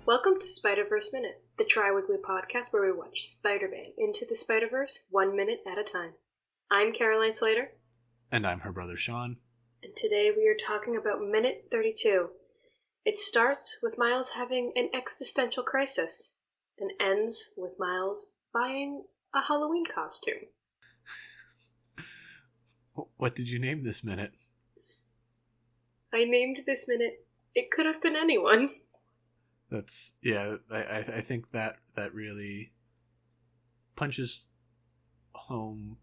Welcome to Spider-Verse Minute, the tri-weekly podcast where we watch Spider-Man Into the Spider-Verse 1 minute at a time. I'm Caroline Slater. And I'm her brother Sean. And today we are talking about Minute 32. It starts with Miles having an existential crisis and ends with Miles buying a Halloween costume. What did you name this minute? I named this minute, It Could Have Been Anyone. That's, yeah, I think that really punches home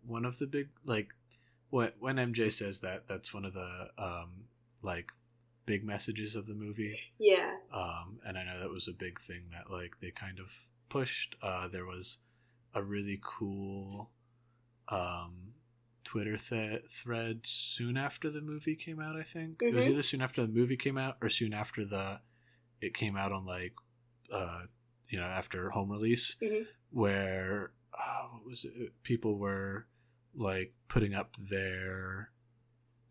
one of the big, like, when MJ says that, that's one of the, big messages of the movie. Yeah. And I know that was a big thing that, like, they kind of pushed. There was a really cool, Twitter thread soon after the movie came out, I think. Mm-hmm. It was either soon after the movie came out or soon after it came out on, like, after home release, mm-hmm. where, what was it? People were, like, putting up their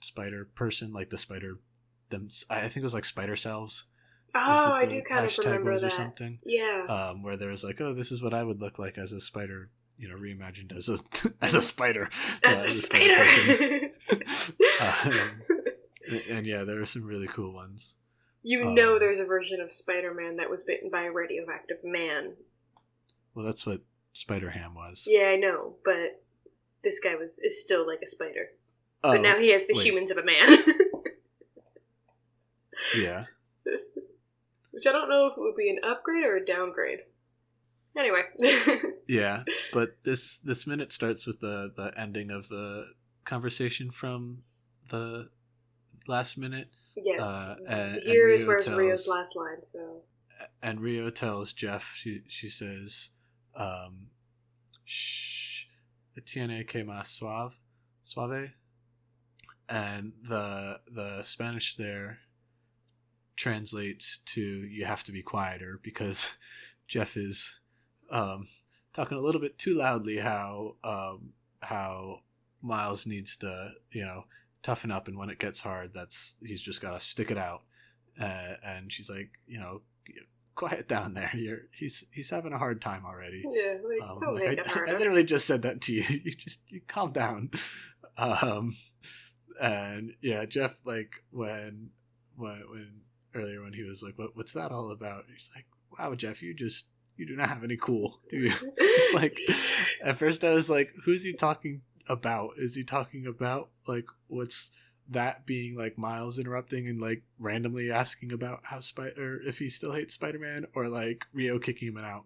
spider person, like the spider, I think it was like spider selves. Oh, I do kind of remember that. Or something. Yeah. Where there was like, oh, this is what I would look like as a spider, reimagined as a spider. As a spider. And yeah, there are some really cool ones. You know there's a version of Spider-Man that was bitten by a radioactive man. Well, that's what Spider-Ham was. Yeah, I know, but this guy is still like a spider. But now he has the humans of a man. Yeah. Which I don't know if it would be an upgrade or a downgrade. Anyway. Yeah, but this minute starts with the ending of the conversation from the last minute. Yes. Here is where's Rio's last line. So. And Rio tells Jeff. She says, "Shh, tiene que más suave," and the Spanish there translates to "you have to be quieter," because Jeff is talking a little bit too loudly how Miles needs to toughen up, and when it gets hard, he's just got to stick it out. And she's like, quiet down there. He's having a hard time already. Yeah, don't make it harder. I literally just said that to you. You calm down. And yeah, Jeff, like when earlier when he was like, what's that all about? He's like, wow, Jeff, you do not have any cool, do you? Just like, at first I was like, who's he talking about? Is he talking about, like, what's that being like Miles interrupting and like randomly asking about how if he still hates Spider-Man, or like Rio kicking him out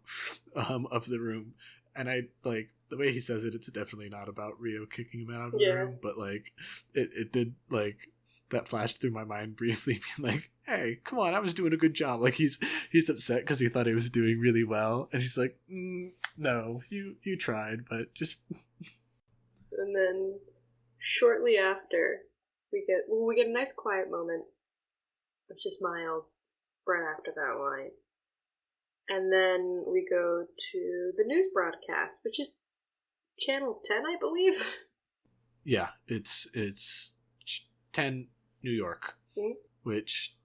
of the room? And I like the way he says it, it's definitely not about Rio kicking him out of the room, but like it did, like, that flashed through my mind briefly, being like, hey, come on, I was doing a good job. Like, he's upset because he thought he was doing really well, and she's like, no, you tried, but just. And then shortly after, we get a nice quiet moment of just Miles right after that line. And then we go to the news broadcast, which is Channel 10, I believe. Yeah, it's 10 New York, mm-hmm. Which,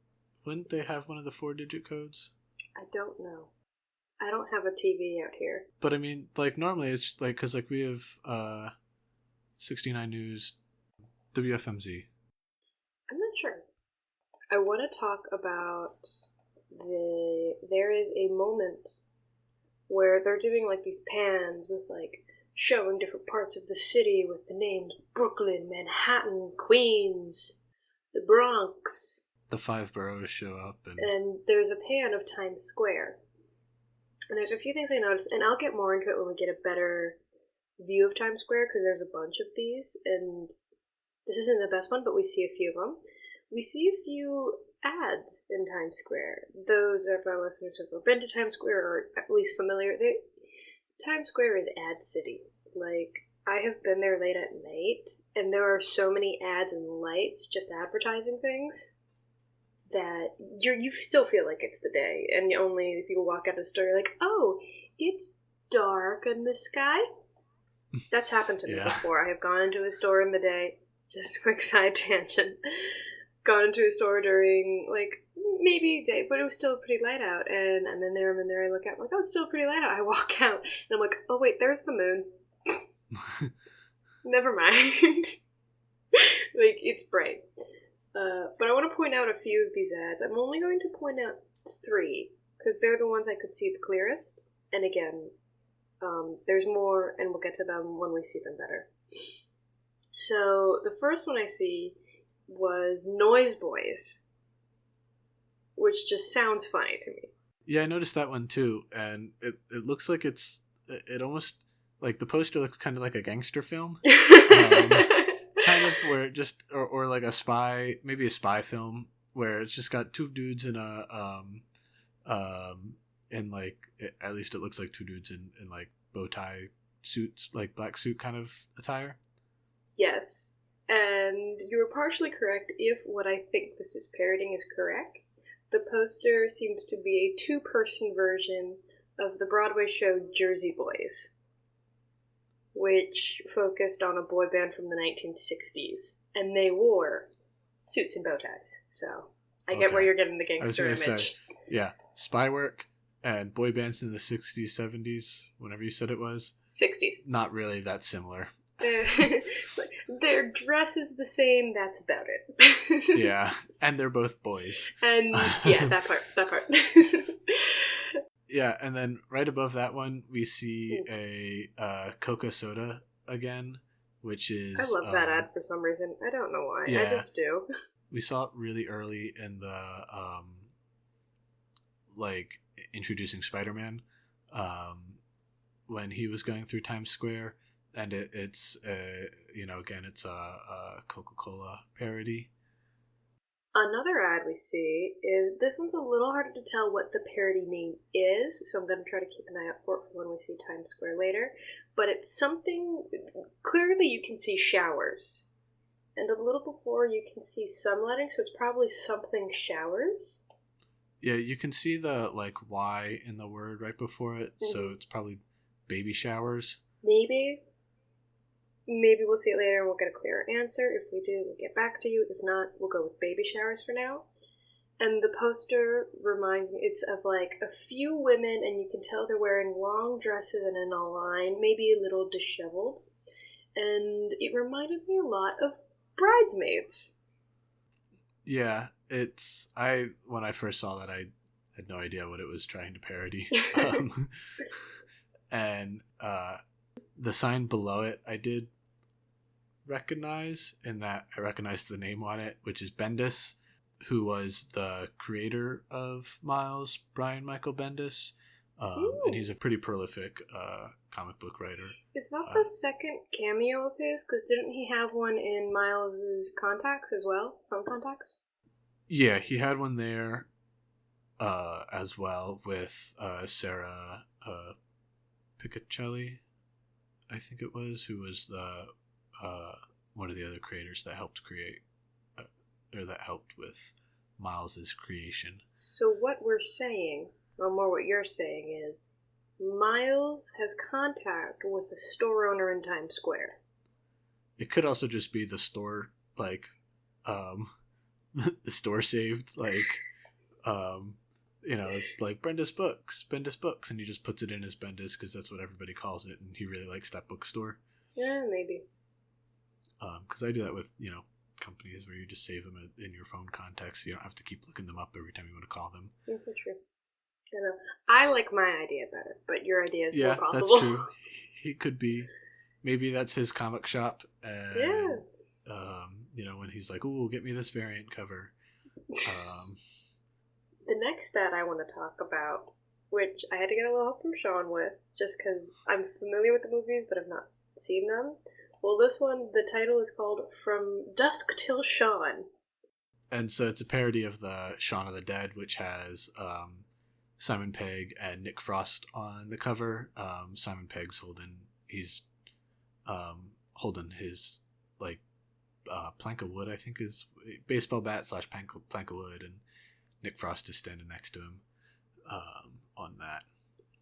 wouldn't they have one of the 4-digit codes? I don't know. I don't have a TV out here. But I mean, like, normally it's like, because like we have 69 News, WFMZ. I'm not sure. I want to talk about there is a moment where they're doing like these pans with like showing different parts of the city with the names Brooklyn, Manhattan, Queens, the Bronx. The 5 boroughs show up. And there's a pan of Times Square. And there's a few things I noticed, and I'll get more into it when we get a better view of Times Square, because there's a bunch of these, and this isn't the best one, but we see a few of them. We see a few ads in Times Square. Those of our listeners who have ever been to Times Square, or at least familiar, Times Square is ad city. Like, I have been there late at night, and there are so many ads and lights just advertising things that you still feel like it's the day, and only if you walk out of the store, you're like, oh, it's dark in the sky. That's happened to me before. I have gone into a store in the day, just a quick side tangent, gone into a store during, like, maybe day, but it was still pretty light out, and I'm in there, I look out, I'm like, oh, it's still pretty light out. I walk out, and I'm like, oh, wait, there's the moon. Never mind. Like, it's bright. But I want to point out a few of these ads. I'm only going to point out 3, because they're the ones I could see the clearest. And again, there's more, and we'll get to them when we see them better. So, the first one I see was Noise Boys, which just sounds funny to me. Yeah, I noticed that one too, and it looks like it almost, like, the poster looks kind of like a gangster film. Kind of where it just, or like a spy, maybe a spy film, where it's just got 2 dudes in a, in like, at least it looks like 2 dudes in like bow tie suits, like black suit kind of attire. Yes, and you were partially correct if what I think this is parodying is correct. The poster seems to be a 2-person version of the Broadway show Jersey Boys, which focused on a boy band from the 1960s, and they wore suits and bow ties. So I get where you're getting the gangster image. Say, yeah, spy work and boy bands in the 60s, 70s, whenever you said it was. 60s. Not really that similar. Their dress is the same, that's about it. Yeah, and they're both boys. And yeah, that part. Yeah, and then right above that one, we see a Coca soda again, which is... I love that ad for some reason. I don't know why. Yeah, I just do. We saw it really early in the, like, introducing Spider-Man, when he was going through Times Square, and it's, again, it's a Coca-Cola parody. Another ad we see is, this one's a little harder to tell what the parody name is, so I'm going to try to keep an eye out for it for when we see Times Square later. But it's something, clearly you can see showers. And a little before you can see sunlighting, so it's probably something showers. Yeah, you can see the, like, Y in the word right before it, so it's probably baby showers. Maybe we'll see it later and we'll get a clearer answer. If we do, we'll get back to you. If not, we'll go with baby showers for now. And the poster reminds me, it's of like a few women, and you can tell they're wearing long dresses and in a line, maybe a little disheveled. And it reminded me a lot of Bridesmaids. Yeah, when I first saw that, I had no idea what it was trying to parody. And the sign below it, I did recognize, in that I recognized the name on it, which is Bendis, who was the creator of Miles, Brian Michael Bendis. And he's a pretty prolific comic book writer. Is that the second cameo of his? Because didn't he have one in Miles's contacts as well? Phone contacts? Yeah, he had one there as well with Sarah Piccicelli, I think it was, who was the one of the other creators that helped create, or that helped with Miles's creation. So what we're saying, or more what you're saying, is Miles has contact with a store owner in Times Square. It could also just be the store, like, the store saved, like, it's like Bendis Books, and he just puts it in as Bendis because that's what everybody calls it, and he really likes that bookstore. Yeah, maybe. Because I do that with, companies where you just save them in your phone contacts, so you don't have to keep looking them up every time you want to call them. Yeah, that's true. I know. I like my idea better, but your idea is more possible. Yeah, that's true. He could be. Maybe that's his comic shop. And, yeah. When he's like, "Ooh, get me this variant cover." The next ad I want to talk about, which I had to get a little help from Sean with, just because I'm familiar with the movies, but I've not seen them. Well, this one, the title is called From Dusk Till Shaun. And so it's a parody of the Shaun of the Dead, which has Simon Pegg and Nick Frost on the cover. Simon Pegg's holding his, like, plank of wood, I think, is baseball bat / plank of wood, and Nick Frost is standing next to him on that.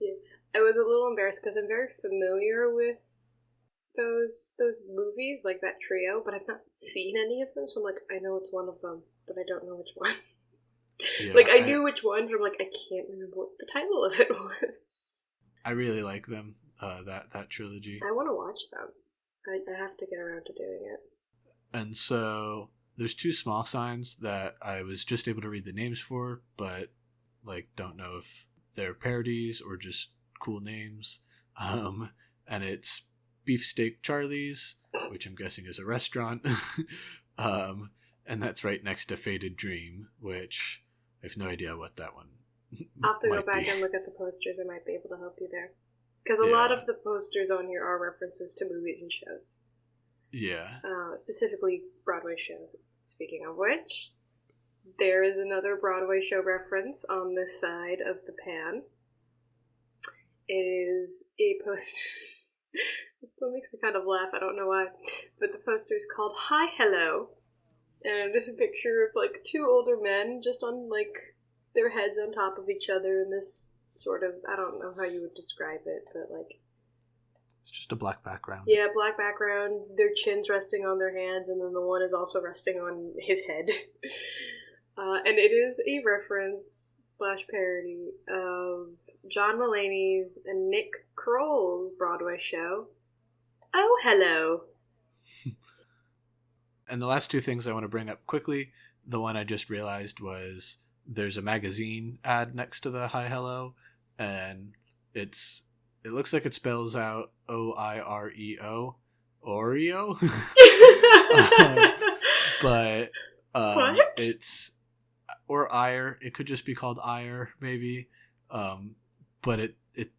Yeah, I was a little embarrassed because I'm very familiar with those movies, like that trio, but I've not seen any of them, so I'm like, I know it's one of them. but I don't know which one. Yeah, like, I knew which one, but I'm like, I can't remember what the title of it was. I really like them, that trilogy. I want to watch them. I have to get around to doing it. And so there's two small signs that I was just able to read the names for, but like don't know if they're parodies or just cool names. And it's Beefsteak Charlie's, which I'm guessing is a restaurant. And that's right next to Faded Dream, which I have no idea what that one I'll have to go might back be. and look at the posters. I might be able to help you there. Because a lot of the posters on here are references to movies and shows. Yeah. Specifically Broadway shows. Speaking of which, there is another Broadway show reference on this side of the pan. It is a poster. It still makes me kind of laugh, I don't know why. But the poster is called Hi Hello. And there's a picture of like two older men just on like their heads on top of each other in this sort of, I don't know how you would describe it, but like, It's just a black background. yeah, black background, their chins resting on their hands, and then the one is also resting on his head. And it is a reference / parody of John Mulaney's and Nick Kroll's Broadway show, Oh Hello. And the last two things I want to bring up quickly, the one I just realized was there's a magazine ad next to the Hi Hello, and it looks like it spells out OIREO, Oreo, but What? it's or ire. It could just be called ire, maybe. But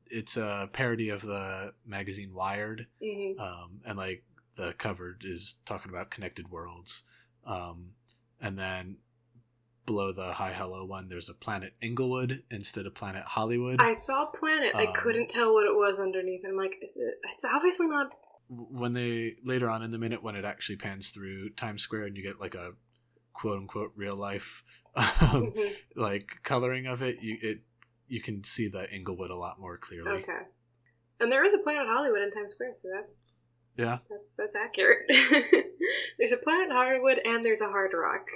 it's a parody of the magazine Wired, and like the cover is talking about connected worlds, and then below the Hi Hello one, there's a Planet Inglewood instead of Planet Hollywood. I saw Planet. I couldn't tell what it was underneath. I'm like, it's obviously not. When they later on in the minute, when it actually pans through Times Square and you get like a quote unquote real life like coloring of it, you can see the Inglewood a lot more clearly. Okay, and there is a Planet Hollywood in Times Square, so that's accurate. There's a Planet Hollywood and there's a Hard Rock.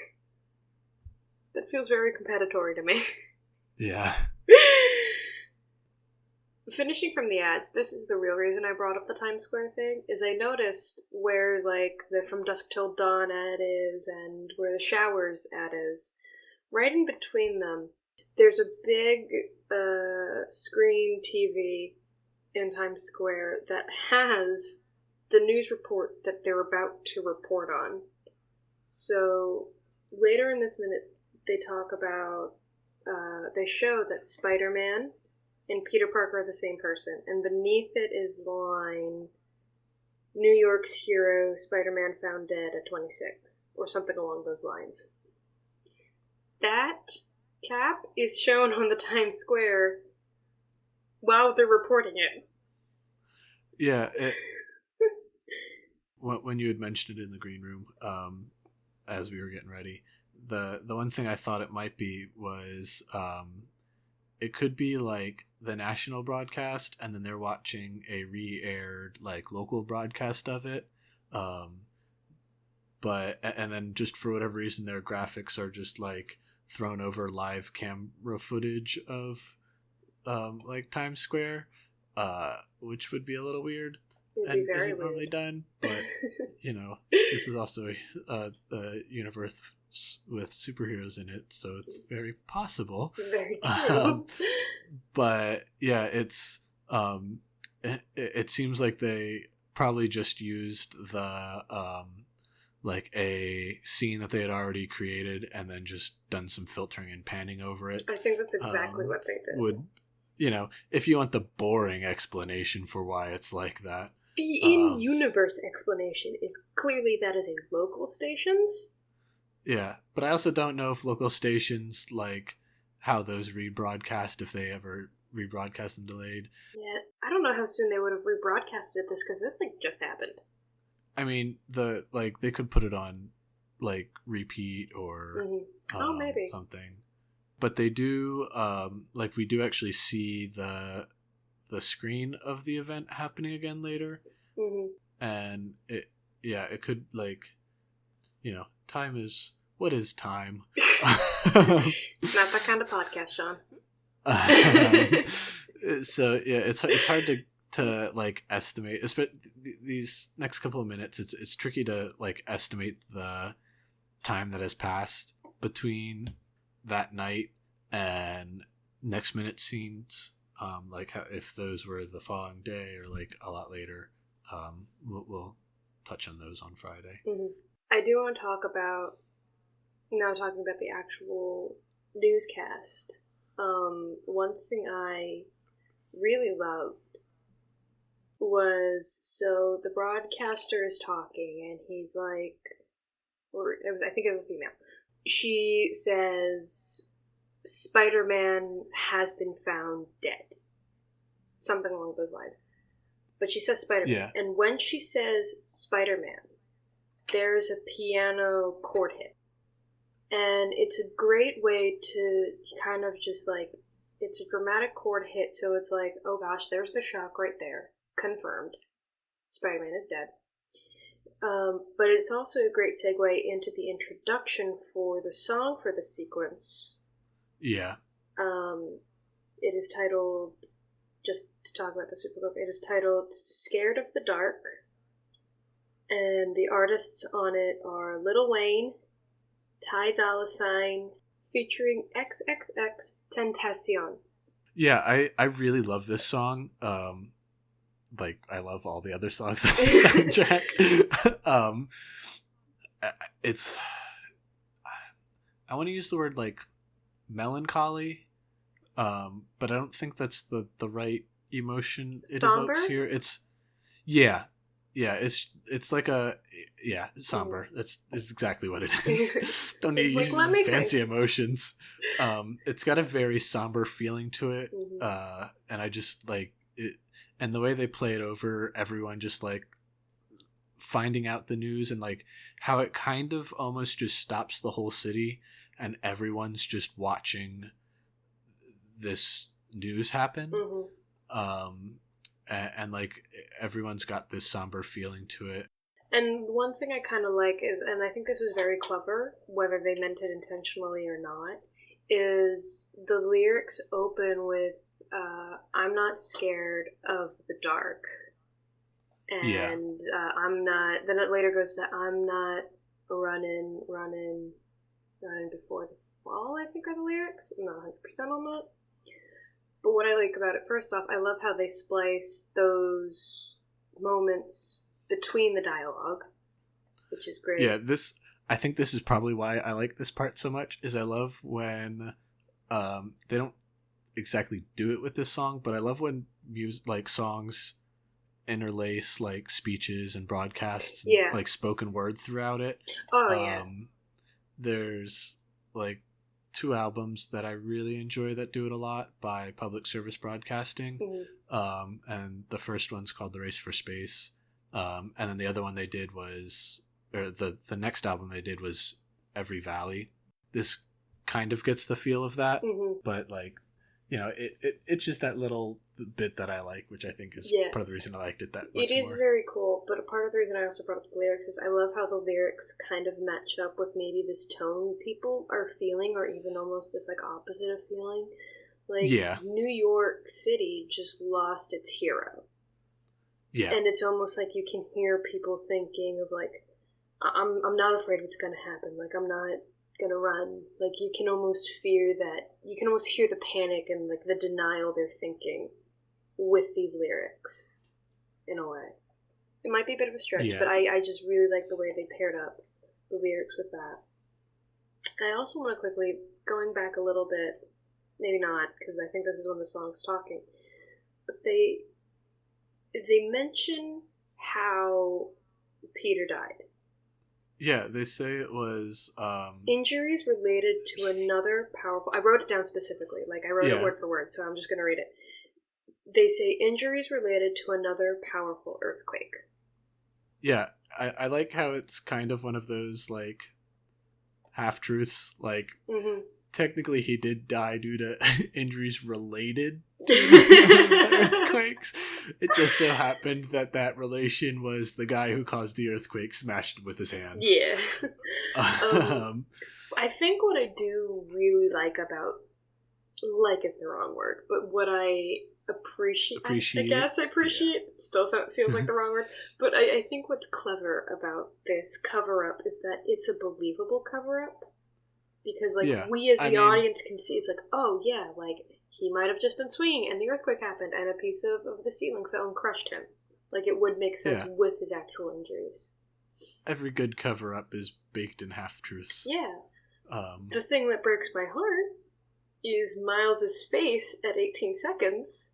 That feels very competitorry to me. Yeah. Finishing from the ads, this is the real reason I brought up the Times Square thing, is I noticed where, like, the From Dusk Till Dawn ad is and where the Showers ad is. Right in between them, there's a big screen TV in Times Square that has the news report that they're about to report on. So, later in this minute, they talk about, they show that Spider-Man and Peter Parker are the same person, and beneath it is the line, New York's hero, Spider-Man found dead at 26, or something along those lines. That cap is shown on the Times Square while they're reporting it. Yeah, when you had mentioned it in the green room, as we were getting ready, the one thing I thought it might be was it could be like the national broadcast and then they're watching a re-aired like local broadcast of it, but and then just for whatever reason their graphics are just like thrown over live camera footage of like Times Square, which would be a little weird and isn't normally done, but you know, this is also a universe with superheroes in it, so it's very possible. Very true. But yeah, it's it seems like they probably just used the like a scene that they had already created and then just done some filtering and panning over it. I think that's exactly what they did. Would, you know, if you want the boring explanation for why it's like that. The in-universe explanation is clearly that is a local stations. Yeah, but I also don't know if local stations, like, how those rebroadcast, if they ever rebroadcast them delayed. Yeah, I don't know how soon they would have rebroadcasted this, because this thing just happened. I mean, they could put it on, like, repeat or maybe something. But they do, like, we do actually see the screen of the event happening again later. And it could, like, you know, time is what is time? It's not that kind of podcast, John. So yeah, it's hard to like estimate, especially these next couple of minutes. It's tricky to like estimate the time that has passed between that night and next minute scenes. Like how, if those were the following day or like a lot later. We'll touch on those on Friday. Mm-hmm. I do want to talk about, now talking about the actual newscast. One thing I really loved was, so the broadcaster is talking and he's like, I think it was a female. She says, Spider-Man has been found dead. Something along those lines. But she says Spider-Man. Yeah. And when she says Spider-Man, there's a piano chord hit. And it's a great way to kind of just like, it's a dramatic chord hit, so it's like, oh gosh, there's the shock right there. Confirmed. Spider-Man is dead. But it's also a great segue into the introduction for the song for the sequence. Yeah. It is titled, just to talk about the supergroup, it is titled Scared of the Dark. And the artists on it are Lil Wayne, Ty Dolla $ign, featuring XXX Tentacion. Yeah, I really love this song. Like, I love all the other songs on the soundtrack. It's, I want to use the word like melancholy, but I don't think that's the right emotion it Somber? evokes here. It's it's like a somber. That's exactly what it is. Don't need to Like, use let me fancy think. emotions. It's got a very somber feeling to it, Mm-hmm. and I just like it. And the way they play it over, everyone just like finding out the news, and like how it kind of almost just stops the whole city, and everyone's just watching this news happen. Mm-hmm. And like everyone's got this somber feeling to it. And one thing I kind of like is, and I think this was very clever, whether they meant it intentionally or not, is the lyrics open with, I'm not scared of the dark. And I'm not, then it later goes to, I'm not running before the fall, I think are the lyrics. I'm not 100% on that. But what I like about it, first off, I love how they splice those moments between the dialogue, which is great. Yeah, I think this is probably why I like this part so much, is I love when they don't exactly do it with this song, but I love when like songs interlace like speeches and broadcasts and, like spoken word throughout it. There's like 2 albums that I really enjoy that do it a lot by Public Service Broadcasting. Mm-hmm. And the first one's called The Race for Space. And then the other one they did was, or the next album they did was Every Valley. This kind of gets the feel of that, but like, you know, it's just that little bit that I like, which I think is part of the reason I liked it that much. It is very cool, but a part of the reason I also brought up the lyrics is I love how the lyrics kind of match up with maybe this tone people are feeling, or even almost this like opposite of feeling. Like, New York City just lost its hero. Yeah. And it's almost like you can hear people thinking of like, I'm not afraid what's going to happen. Like, I'm not going to run. Like, you can almost fear that. You can almost hear the panic and like the denial they're thinking with these lyrics, in a way. It might be a bit of a stretch, but I just really like the way they paired up the lyrics with that. I also want to quickly, going back a little bit, maybe not, because I think this is when the song's talking, but they mention how Peter died. Yeah, they say it was injuries related to another powerful. I wrote it down specifically, like I wrote it word for word, so I'm just going to read it. They say injuries related to another powerful earthquake. Yeah, I like how it's kind of one of those like half truths. Like, technically, he did die due to injuries related to earthquakes. It just so happened that relation was the guy who caused the earthquake smashed with his hands. Yeah. I think what I do really like about, like is the wrong word, but what I appreciate, I guess appreciate, still feels like the wrong word, but I think what's clever about this cover-up is that it's a believable cover-up, because, like, we as the audience can see, it's like, oh yeah, like, he might have just been swinging and the earthquake happened and a piece of the ceiling fell and crushed him. Like, it would make sense with his actual injuries. Every good cover-up is baked in half-truths. Yeah. The thing that breaks my heart is Miles's face at 18 seconds.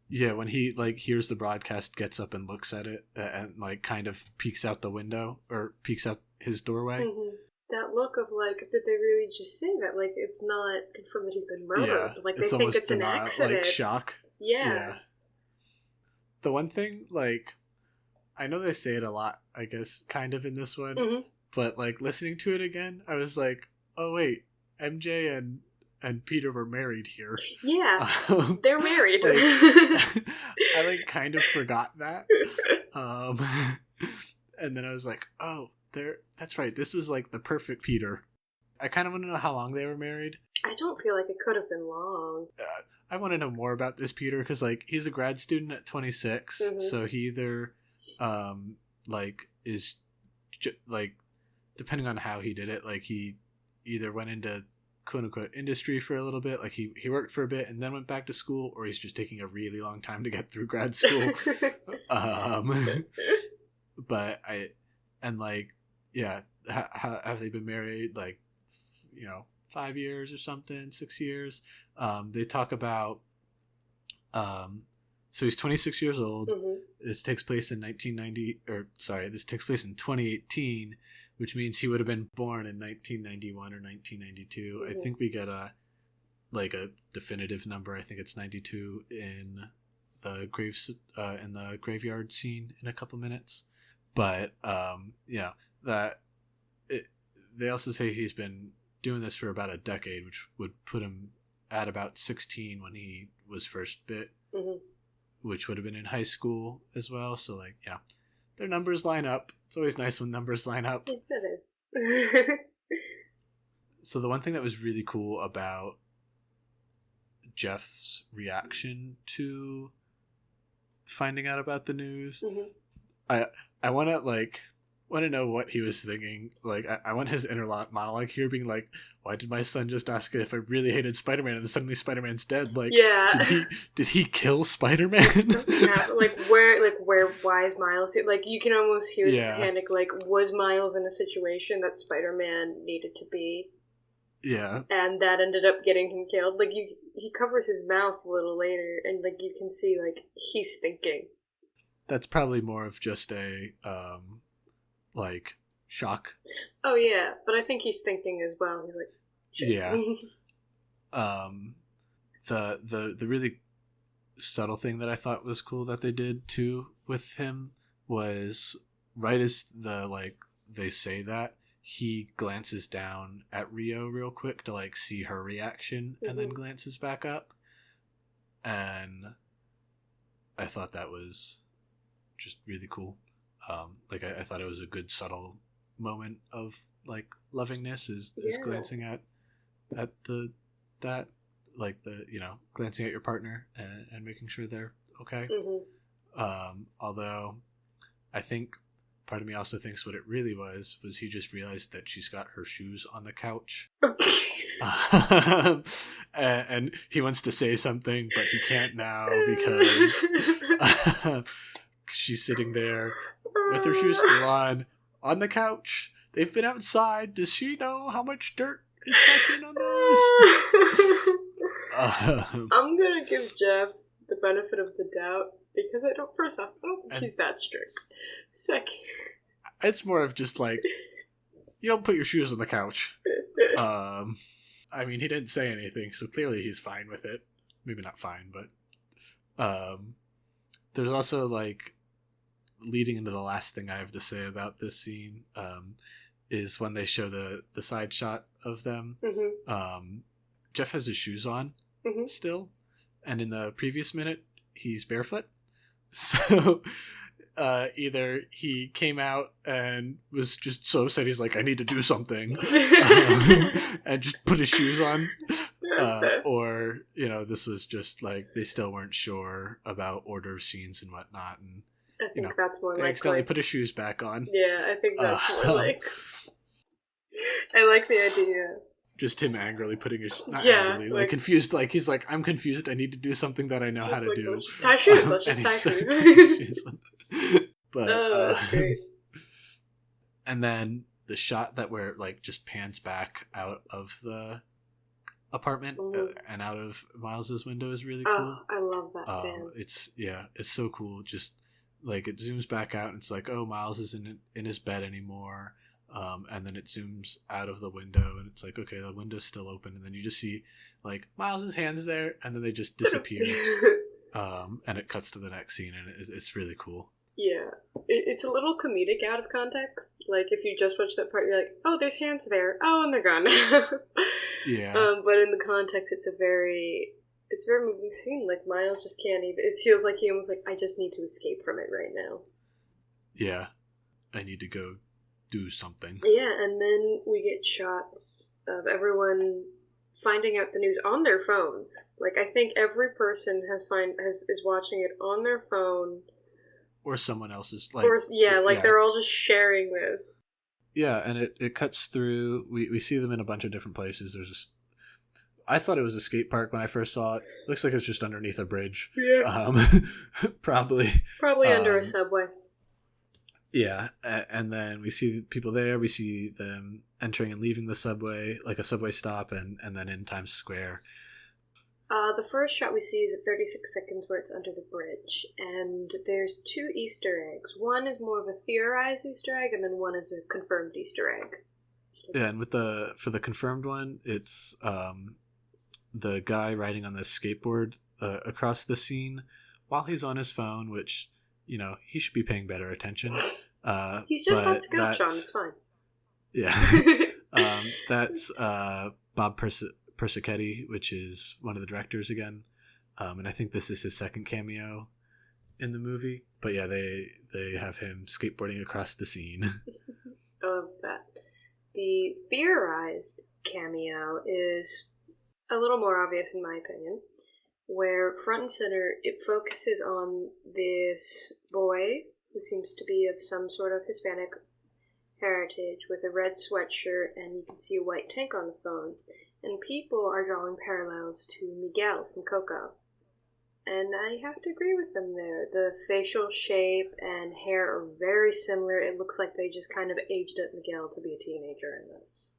Yeah, when he, like, hears the broadcast, gets up and looks at it, and, like, kind of peeks out the window, or peeks out his doorway. Mm-hmm. That look of, like, did they really just say that? Like, it's not confirmed that he's been murdered. Yeah, like, they think it's an accident. Like, shock. Yeah. The one thing, like, I know they say it a lot, I guess, kind of in this one, but, like, listening to it again, I was like, oh, wait, MJ and Peter were married here. Yeah, they're married. Like, I, like, kind of forgot that. And then I was like, oh, that's right, this was, like, the perfect Peter. I kind of want to know how long they were married. I don't feel like it could have been long. I want to know more about this Peter, because, like, he's a grad student at 26, so he either, like, is, like, depending on how he did it, like, he either went into quote-unquote industry for a little bit, like, he worked for a bit and then went back to school, or he's just taking a really long time to get through grad school. But have they been married, like, 5 years or something, 6 years? They talk about, so he's 26 years old. This takes place in 2018, which means he would have been born in 1991 or 1992. I think we get a definitive number. I think it's 92 in the graveyard scene in a couple minutes. But they also say he's been doing this for about a decade, which would put him at about 16 when he was first bit, which would have been in high school as well. So, like, yeah, their numbers line up. It's always nice when numbers line up. That is. So the one thing that was really cool about Jeff's reaction to finding out about the news, I want to know what he was thinking. Like, I want his inner monologue here being like, why did my son just ask if I really hated Spider-Man and then suddenly Spider-Man's dead? Like, did he kill Spider-Man? Why is Miles here? Like, you can almost hear the panic, like, was Miles in a situation that Spider-Man needed to be? Yeah. And that ended up getting him killed. Like, he covers his mouth a little later, and, like, you can see, like, he's thinking. That's probably more of just a, like, shock. Oh yeah, but I think he's thinking as well. He's like, shit. Yeah. The really subtle thing that I thought was cool that they did too with him was right as they say that, he glances down at Rio real quick to, like, see her reaction, and then glances back up, and I thought that was just really cool. I thought it was a good subtle moment of, like, lovingness is glancing at glancing at your partner and making sure they're okay. Although I think part of me also thinks what it really was he just realized that she's got her shoes on the couch. And he wants to say something, but he can't now because she's sitting there with her shoes still on the couch. They've been outside. Does she know how much dirt is tucked in on those? I'm gonna give Jeff the benefit of the doubt because I don't think he's that strict. Second, it's more of just like, you don't put your shoes on the couch. I mean, he didn't say anything, so clearly he's fine with it. Maybe not fine, but there's also, like, leading into the last thing I have to say about this scene, is when they show the side shot of them. Jeff has his shoes on still, and in the previous minute he's barefoot. So either he came out and was just so upset he's like, I need to do something, and just put his shoes on, or this was just like they still weren't sure about order of scenes and whatnot, and I think that's more they likely. accidentally put his shoes back on. Yeah, I think that's more like. I like the idea. Just him angrily putting his angrily, like confused, like he's like, I'm confused. I need to do something that I know how to do. Let's just tie shoes. Let's just tie shoes. But that's great. And then the shot that where like just pans back out of the apartment and out of Miles's window is really cool. I love that fan. It's so cool. Just like it zooms back out and it's like, oh, Miles isn't in his bed anymore. And then it zooms out of the window and it's like, okay, the window's still open, and then you just see like Miles's hands there, and then they just disappear. And it cuts to the next scene, and it's really cool. Yeah, it's a little comedic out of context. Like if you just watch that part, you're like, oh, there's hands there. Oh, and they're gone now. Yeah. But in the context, it's a very moving scene. Like Miles just can't even. It feels like he almost like, I just need to escape from it right now. Yeah, I need to go do something. Yeah, and then we get shots of everyone finding out the news on their phones. Like I think every person is watching it on their phone, or someone else's. They're all just sharing this. Yeah, and it cuts through. We see them in a bunch of different places. I thought it was a skate park when I first saw it. Looks like it's just underneath a bridge. Yeah. Probably under a subway. Yeah, and then we see people there. We see them entering and leaving the subway, like a subway stop, and then in Times Square. The first shot we see is at 36 seconds where it's under the bridge, and there's 2 Easter eggs. One is more of a theorized Easter egg, and then one is a confirmed Easter egg. Yeah, and for the confirmed one, it's the guy riding on the skateboard across the scene while he's on his phone, which he should be paying better attention. He's just had skill, Sean. It's fine. Yeah. That's Bob Persichetti, which is one of the directors again. And I think this is his second cameo in the movie. But yeah, they have him skateboarding across the scene. I love that. The theorized cameo is a little more obvious in my opinion, where front and center it focuses on this boy who seems to be of some sort of Hispanic heritage with a red sweatshirt, and you can see a white tank on the phone. And people are drawing parallels to Miguel from Coco. And I have to agree with them there. The facial shape and hair are very similar. It looks like they just kind of aged up Miguel to be a teenager in this.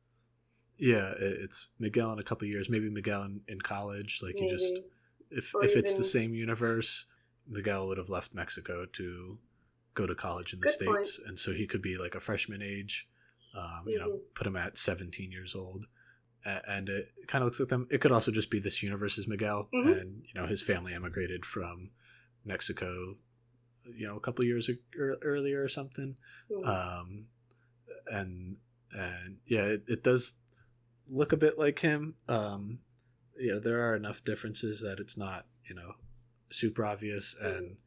Yeah, it's Miguel in a couple of years. Maybe Miguel in college. Like maybe. You just, if it's the same universe, Miguel would have left Mexico to go to college in the States. And so he could be like a freshman age, put him at 17 years old. And it kind of looks like them. It could also just be this universe's Miguel, and his family emigrated from Mexico, a couple of years earlier or something. And yeah, it does look a bit like him. There are enough differences that it's not super obvious, and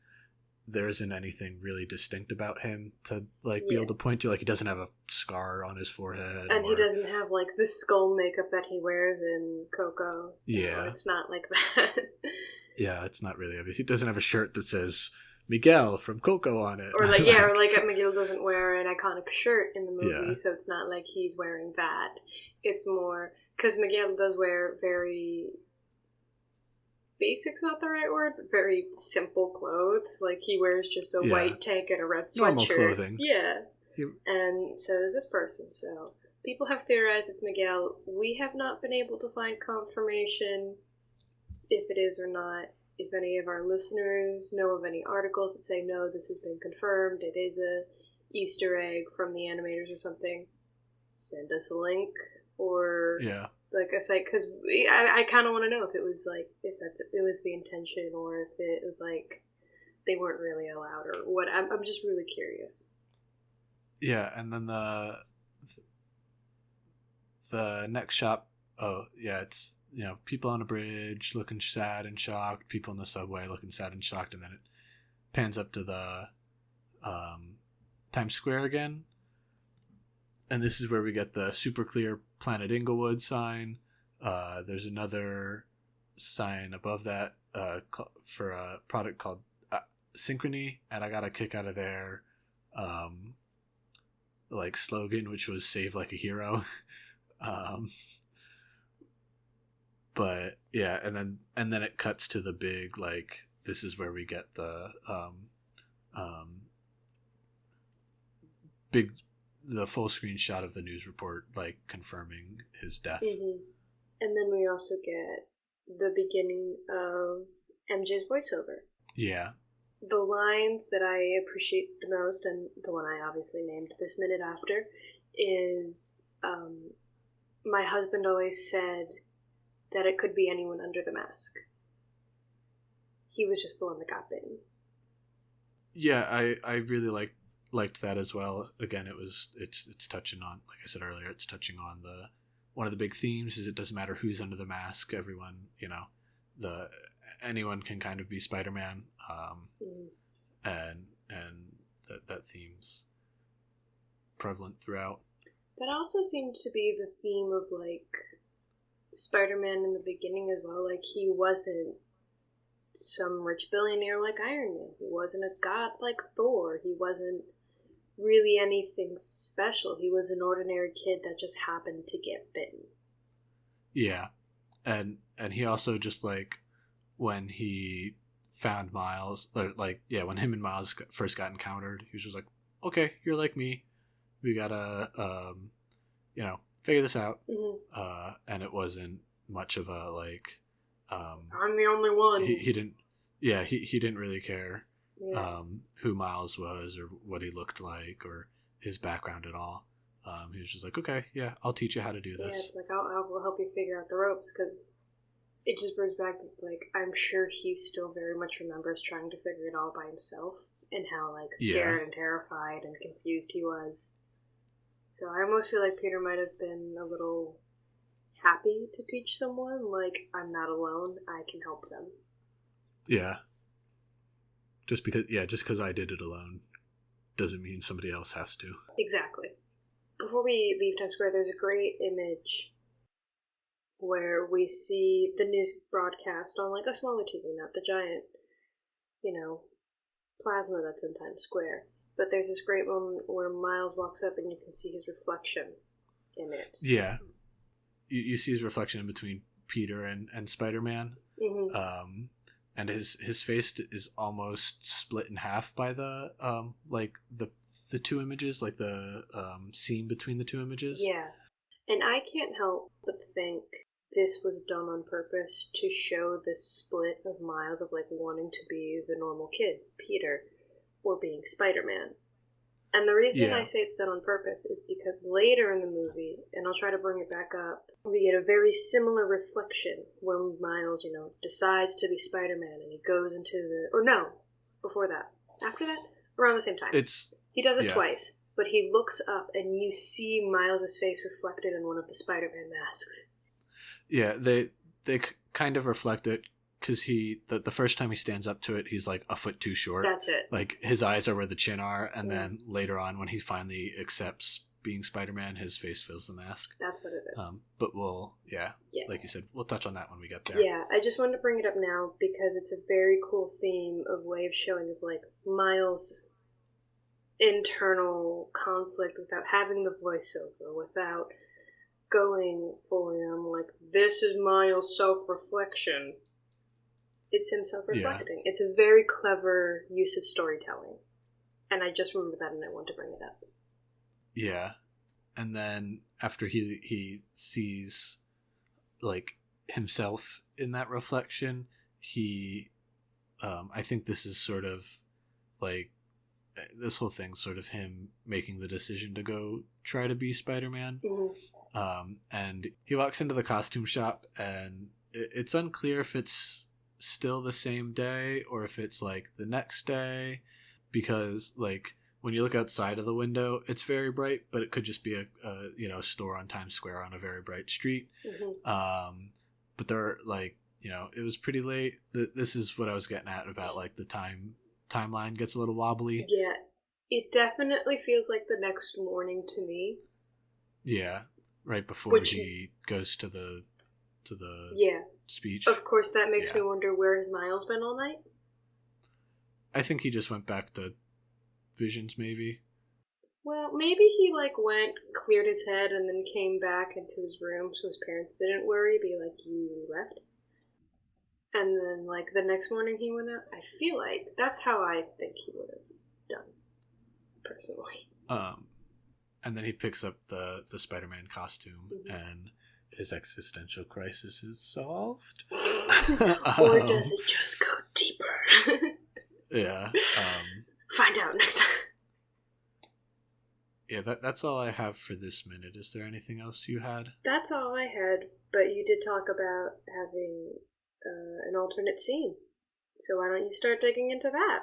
there isn't anything really distinct about him to be able to point to. Like he doesn't have a scar on his forehead, and he doesn't have like the skull makeup that he wears in Coco. So it's not like that. Yeah, it's not really obvious. He doesn't have a shirt that says Miguel from Coco on it, or like Miguel doesn't wear an iconic shirt in the movie, so it's not like he's wearing that. It's more because Miguel does wear very. Basic's not the right word, but very simple clothes. Like he wears just a white tank and a red sweatshirt. Normal clothing. Yeah. And so does this person. So people have theorized it's Miguel. We have not been able to find confirmation if it is or not. If any of our listeners know of any articles that say no, this has been confirmed, it is a Easter egg from the animators or something, send us a link or like I say, because I kind of want to know if it was like it was the intention or if it was like they weren't really allowed or what. I'm just really curious. Yeah, and then the next shot. Oh yeah, it's people on a bridge looking sad and shocked. People in the subway looking sad and shocked, and then it pans up to the Times Square again. And this is where we get the super clear Planet Inglewood sign. There's another sign above that for a product called Synchrony, and I got a kick out of their like slogan, which was "Save like a hero." But yeah, and then it cuts to the big, like, this is where we get the the full screen shot of the news report, like, confirming his death. Mm-hmm. And then we also get the beginning of MJ's voiceover. Yeah. The lines that I appreciate the most, and the one I obviously named This Minute After, is my husband always said that it could be anyone under the mask. He was just the one that got bitten. Yeah, I really liked that as well. Again, it's touching on, like I said earlier, it's touching on one of the big themes is it doesn't matter who's under the mask. Everyone, anyone can kind of be Spider-Man. And that theme's prevalent throughout. That also seemed to be the theme of, like, Spider-Man in the beginning as well. Like, he wasn't some rich billionaire like Iron Man. He wasn't a god like Thor. He wasn't really anything special. He was an ordinary kid that just happened to get bitten. Yeah. And he also just, like, when he found Miles, or, like, yeah, when him and Miles first got encountered, he was just like, okay, you're like me. We gotta, figure this out. Mm-hmm. And it wasn't much of a, like, I'm the only one. He didn't, yeah, he didn't really care Yeah. who Miles was or what he looked like or his background at all. He was just like, okay, yeah, I'll teach you how to do this. Yeah, it's like, I'll help you figure out the ropes, because it just brings back, like, I'm sure he still very much remembers trying to figure it all by himself and how, like, scared and terrified and confused he was. So I almost feel like Peter might have been a little happy to teach someone, like, I'm not alone, I can help them. Yeah. Just because I did it alone doesn't mean somebody else has to. Exactly. Before we leave Times Square, there's a great image where we see the news broadcast on, like, a smaller TV, not the giant, plasma that's in Times Square. But there's this great moment where Miles walks up and you can see his reflection in it. Yeah. You see his reflection in between Peter and Spider-Man. Mm-hmm. And his face is almost split in half by the the two images, like the seam between the two images. Yeah. And I can't help but think this was done on purpose to show this split of Miles of, like, wanting to be the normal kid, Peter, or being Spider-Man. And the reason I say it's done on purpose is because later in the movie, and I'll try to bring it back up, we get a very similar reflection when Miles, decides to be Spider-Man and he goes into the... Or no, before that. After that? Around the same time. He does it twice, but he looks up and you see Miles' face reflected in one of the Spider-Man masks. Yeah, they kind of reflect it because the first time he stands up to it, he's like a foot too short. That's it. Like, his eyes are where the chin are, and then later on when he finally accepts being Spider-Man, his face fills the mask. That's what it is. But like you said, we'll touch on that when we get there. Yeah, I just wanted to bring it up now because it's a very cool theme of way of showing of, like, Miles' internal conflict without having the voiceover, without going fully on, like, this is Miles' self-reflection. It's him self-reflecting. Yeah. It's a very clever use of storytelling. And I just remember that and I want to bring it up. Yeah. And then after he sees, like, himself in that reflection, he I think this is sort of like this whole thing's sort of him making the decision to go try to be Spider-Man. Mm-hmm. And he walks into the costume shop and it's unclear if it's still the same day or if it's, like, the next day, because, like, when you look outside of the window, it's very bright, but it could just be a store on Times Square on a very bright street. Mm-hmm. But they're, like, it was pretty late. This is what I was getting at about, like, the timeline gets a little wobbly. Yeah, It definitely feels like the next morning to me. Yeah, right before Which- he goes to the Yeah. speech. Of course, that makes me Yeah. wonder where has Miles been all night? I think he just went back to Visions, maybe. Well, maybe he, went, cleared his head, and then came back into his room so his parents didn't worry, be like, you left? And then, the next morning he went out? I feel like that's how I think he would have done, personally. And then he picks up the Spider-Man costume, Mhm. and his existential crisis is solved. Or does it just go deeper? Yeah. Find out next time. Yeah, that's all I have for this minute. Is there anything else you had? That's all I had, but you did talk about having an alternate scene. So why don't you start digging into that?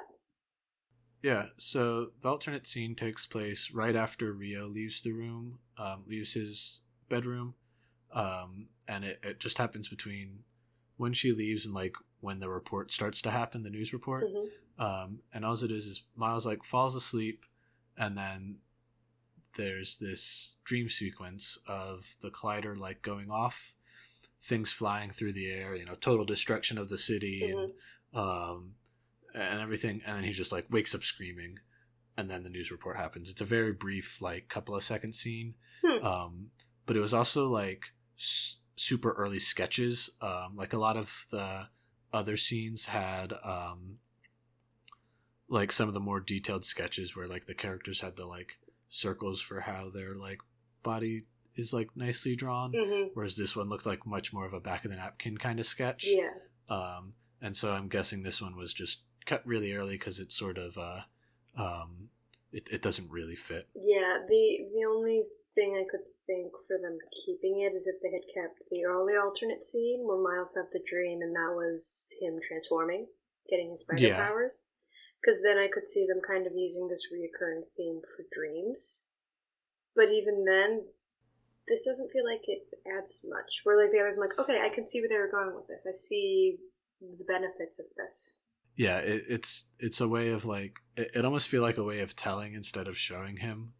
Yeah, so the alternate scene takes place right after Rio leaves the room, leaves his bedroom, and it just happens between when she leaves and when the report starts to happen, the news report. Mm-hmm. And all it is Miles falls asleep, and then there's this dream sequence of the collider going off, things flying through the air, total destruction of the city, Mm-hmm. and everything, and then he just wakes up screaming, and then the news report happens. It's a very brief couple of second scene. But it was also super early sketches. A lot of the other scenes had some of the more detailed sketches where the characters had the circles for how their body is nicely drawn, Mm-hmm. whereas this one looked like much more of a back of the napkin kind of sketch. Yeah. And so I'm guessing this one was just cut really early because it's sort of it doesn't really fit. Yeah, the only thing I could think for them keeping it is if they had kept the early alternate scene where Miles had the dream and that was him transforming, getting his spider Yeah. powers. Because then I could see them kind of using this reoccurring theme for dreams. But even then, this doesn't feel like it adds much. Where the others, I'm like, okay, I can see where they were going with this. I see the benefits of this. Yeah, it's a way of it almost feel like a way of telling instead of showing him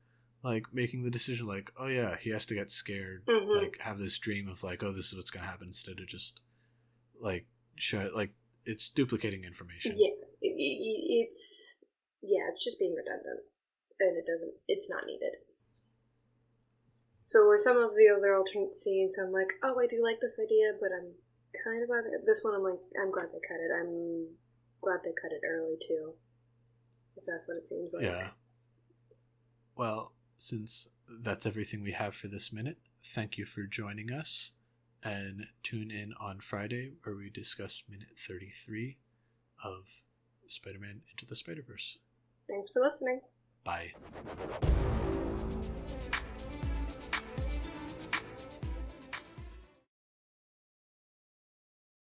making the decision oh yeah, he has to get scared, Mm-hmm. have this dream of oh, this is what's gonna happen, instead of just show it's duplicating information. Yeah, it's just being redundant, and it's not needed. So were some of the other alternate scenes, I'm like, oh, I do like this idea, but I'm kind of glad this one. I'm like, I'm glad they cut it. I'm glad they cut it early too, if that's what it seems like. Yeah. Well, since that's everything we have for this minute, thank you for joining us, and tune in on Friday where we discuss minute 33 of Spider-Man Into the Spider-Verse. Thanks for listening. Bye.